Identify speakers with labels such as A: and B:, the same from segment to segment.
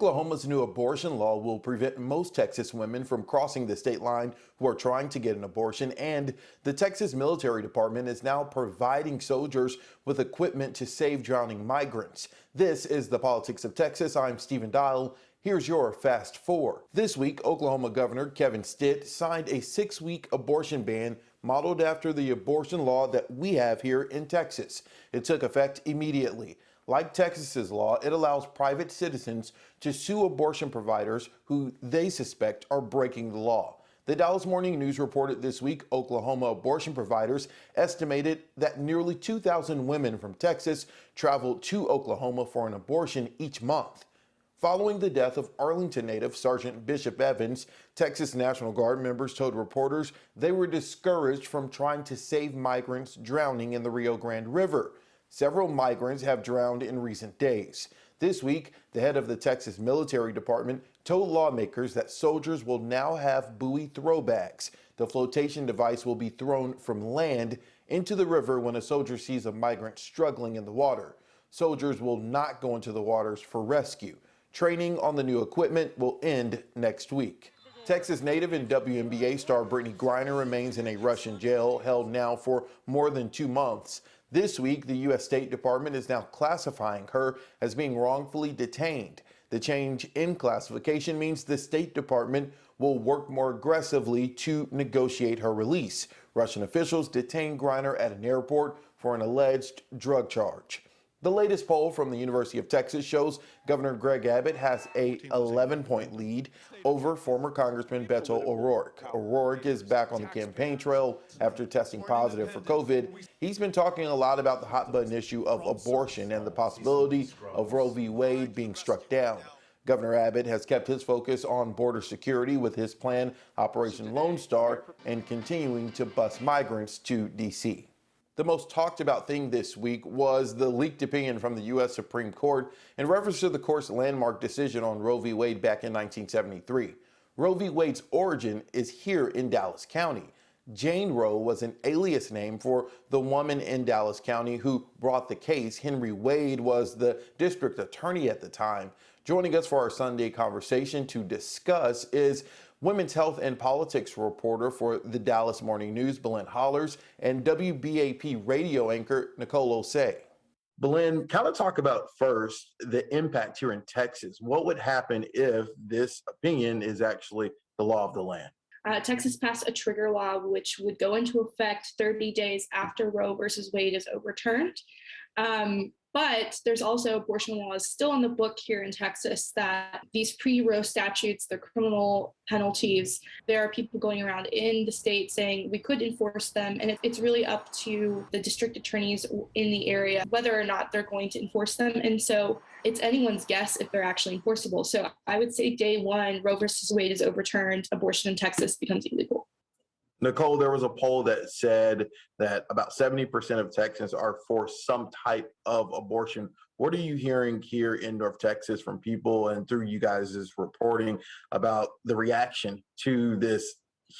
A: Oklahoma's new abortion law will prevent most Texas women from crossing the state line who are trying to get an abortion, and the Texas Military Department is now providing soldiers with equipment to save drowning migrants. This is the Politics of Texas. I'm Stephen Dial. Here's your Fast Four. This week, Oklahoma Governor Kevin Stitt signed a 6-week abortion ban modeled after the abortion law that we have here in Texas. It took effect immediately. Like Texas's law, it allows private citizens to sue abortion providers who they suspect are breaking the law. The Dallas Morning News reported this week Oklahoma abortion providers estimated that nearly 2,000 women from Texas travel to Oklahoma for an abortion each month. Following the death of Arlington native Sergeant Bishop Evans, Texas National Guard members told reporters they were discouraged from trying to save migrants drowning in the Rio Grande River. Several migrants have drowned in recent days. This week, the head of the Texas Military Department told lawmakers that soldiers will now have buoy throw bags. The flotation device will be thrown from land into the river when a soldier sees a migrant struggling in the water. Soldiers will not go into the waters for rescue. Training on the new equipment will end next week. Texas native and WNBA star Brittany Greiner remains in a Russian jail, held now for more than 2 months. This week, the U.S. State Department is now classifying her as being wrongfully detained. The change in classification means the State Department will work more aggressively to negotiate her release. Russian officials detained Greiner at an airport for an alleged drug charge. The latest poll from the University of Texas shows Governor Greg Abbott has a 11-point lead over former Congressman Beto O'Rourke. O'Rourke is back on the campaign trail after testing positive for COVID. He's been talking a lot about the hot-button issue of abortion and the possibility of Roe v. Wade being struck down. Governor Abbott has kept his focus on border security with his plan Operation Lone Star and continuing to bus migrants to D.C. The most talked about thing this week was the leaked opinion from the U.S. Supreme Court in reference to the court's landmark decision on Roe v. Wade back in 1973. Roe v. Wade's origin is here in Dallas County. Jane Roe was an alias name for the woman in Dallas County who brought the case. Henry Wade was the district attorney at the time. Joining us for our Sunday conversation to discuss is women's health and politics reporter for the Dallas Morning News, Belen Hollers, and WBAP radio anchor, Nicole Osei. Belen, kind of talk about first the impact here in Texas. What would happen if this opinion is actually the law of the land?
B: Texas passed a trigger law which would go into effect 30 days after Roe versus Wade is overturned. But there's also abortion laws still on the book here in Texas that these pre-Roe statutes, the criminal penalties, there are people going around in the state saying we could enforce them. And it's really up to the district attorneys in the area whether or not they're going to enforce them. And so it's anyone's guess if they're actually enforceable. So I would say day one, Roe versus Wade is overturned, abortion in Texas becomes illegal.
A: Nicole, there was a poll that said that about 70% of Texans are for some type of abortion. What are you hearing here in North Texas from people and through you guys' reporting about the reaction to this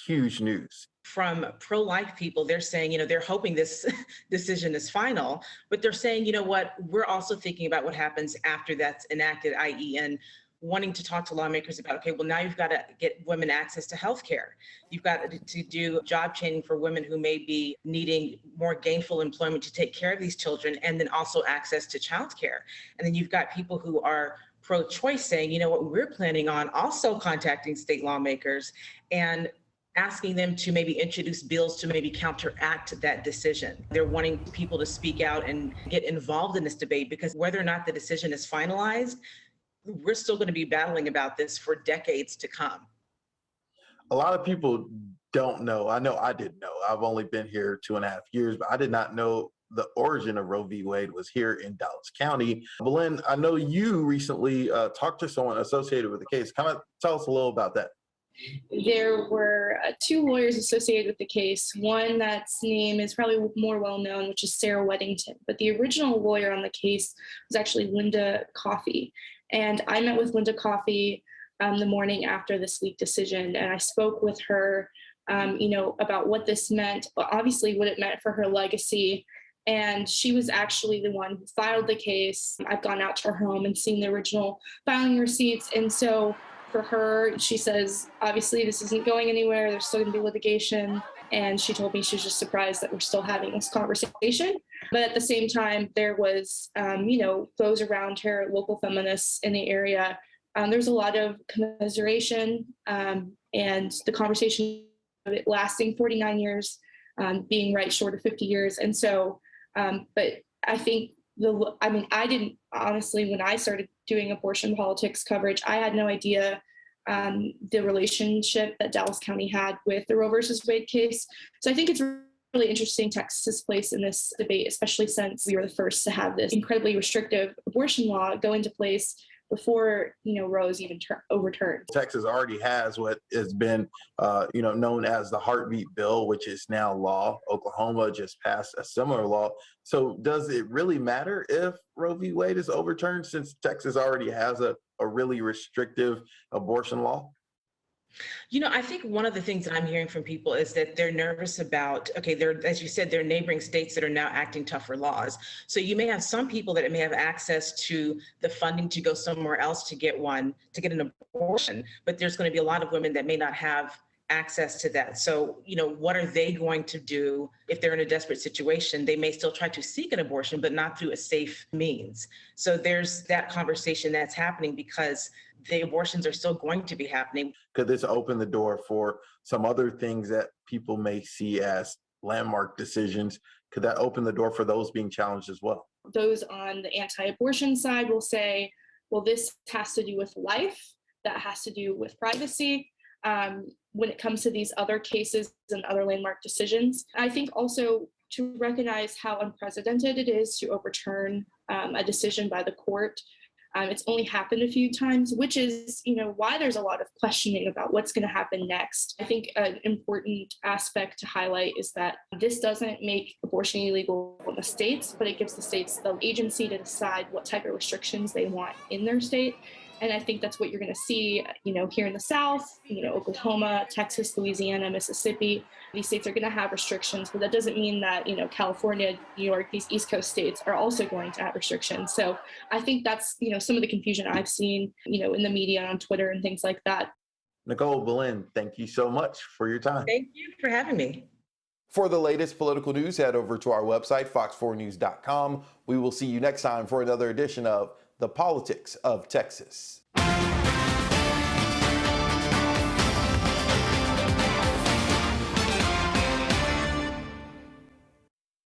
A: huge news?
C: From pro-life people, they're saying, they're hoping this decision is final, but they're saying, you know what, we're also thinking about what happens after that's enacted, i.e., and wanting to talk to lawmakers about, okay, well, now you've got to get women access to health care. You've got to do job training for women who may be needing more gainful employment to take care of these children, and then also access to child care. And then you've got people who are pro-choice saying, you know what, we're planning on also contacting state lawmakers and asking them to maybe introduce bills to maybe counteract that decision. They're wanting people to speak out and get involved in this debate, because whether or not the decision is finalized, we're still going to be battling about this for decades to come.
A: A lot of people don't know. I know I didn't know. I've only been here 2.5 years, but I did not know the origin of Roe v. Wade was here in Dallas County. Belen, I know you recently talked to someone associated with the case. Kind of tell us a little about that.
B: There were 2 lawyers associated with the case. One that's name is probably more well-known, which is Sarah Weddington. But the original lawyer on the case was actually Linda Coffey. And I met with Linda Coffey the morning after this leaked decision, and I spoke with her, about what this meant, obviously what it meant for her legacy, And she was actually the one who filed the case. I've gone out to her home and seen the original filing receipts. And so for her, she says, obviously, this isn't going anywhere. There's still going to be litigation. And she told me she was just surprised that we're still having this conversation. But at the same time, there was, those around her, local feminists in the area. There's a lot of commiseration and the conversation of it lasting 49 years, being right short of 50 years. And so, but I think I didn't, honestly, when I started doing abortion politics coverage, I had no idea the relationship that Dallas County had with the Roe versus Wade case. So I think it's really interesting Texas' place in this debate, especially since we were the first to have this incredibly restrictive abortion law go into place before Roe is even overturned.
A: Texas already has what has been known as the heartbeat bill, which is now law. Oklahoma just passed a similar law. So does it really matter if Roe v. Wade is overturned, since Texas already has a really restrictive abortion law?
C: I think one of the things that I'm hearing from people is that they're nervous about, as you said, there are neighboring states that are now acting tougher laws. So you may have some people that may have access to the funding to go somewhere else to get an abortion, but there's going to be a lot of women that may not have access to that. So, what are they going to do if they're in a desperate situation? They may still try to seek an abortion, but not through a safe means. So there's that conversation that's happening because the abortions are still going to be happening.
A: Could this open the door for some other things that people may see as landmark decisions? Could that open the door for those being challenged as well?
B: Those on the anti-abortion side will say, well, this has to do with life, that has to do with privacy. When it comes to these other cases and other landmark decisions, I think also to recognize how unprecedented it is to overturn a decision by the court. It's only happened a few times, which is, why there's a lot of questioning about what's going to happen next. I think an important aspect to highlight is that this doesn't make abortion illegal in the states, but it gives the states the agency to decide what type of restrictions they want in their state. And I think that's what you're going to see, here in the South, Oklahoma, Texas, Louisiana, Mississippi. These states are going to have restrictions, but that doesn't mean that, California, New York, these East Coast states are also going to have restrictions. So I think that's, some of the confusion I've seen, in the media, on Twitter and things like that.
A: Nicole Boleyn, thank you so much for your time.
C: Thank you for having me.
A: For the latest political news, head over to our website, fox4news.com. We will see you next time for another edition of The Politics of Texas.